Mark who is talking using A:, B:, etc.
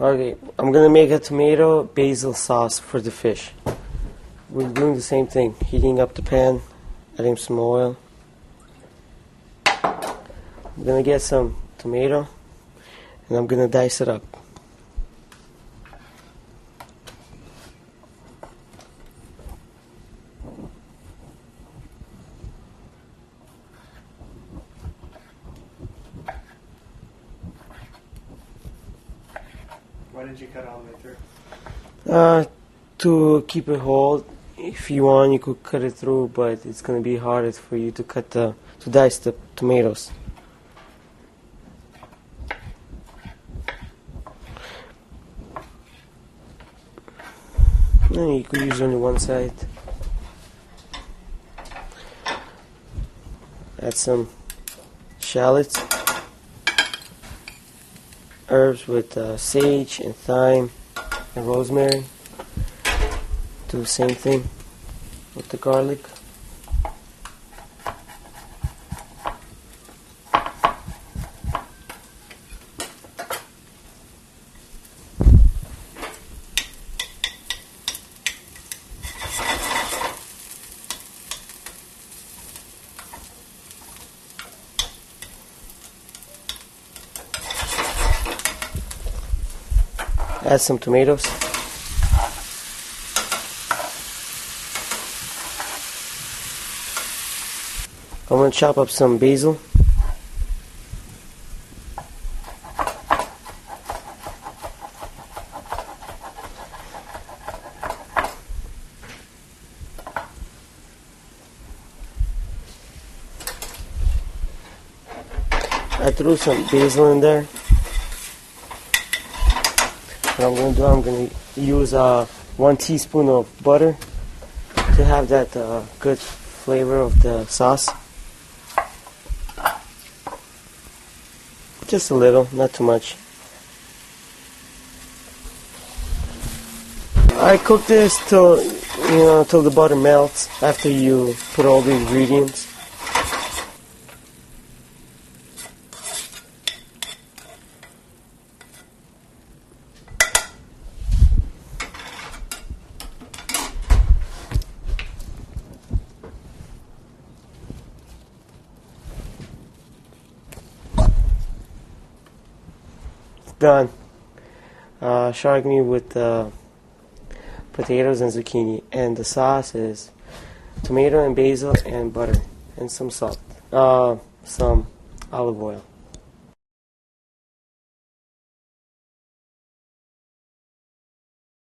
A: Okay, I'm gonna make a tomato basil sauce for the fish. We're doing the same thing, heating up the pan, adding some oil. I'm gonna get some tomato and I'm gonna dice it up.
B: Why didn't you cut all the way through?
A: To keep it whole. If you want, you could cut it through, but it's gonna be harder for you to dice the tomatoes. And you could use only one side. Add some shallots, herbs with sage and thyme and rosemary. Do the same thing with the garlic. Add some tomatoes. I'm going to chop up some basil. I threw some basil in there. What I'm going to do, I'm going to use 1 teaspoon of butter to have that good flavor of the sauce. Just a little, not too much. I cook this till the butter melts after you put all the ingredients. Done. Shark meat with potatoes and zucchini, and the sauce is tomato and basil and butter and some salt, some olive oil.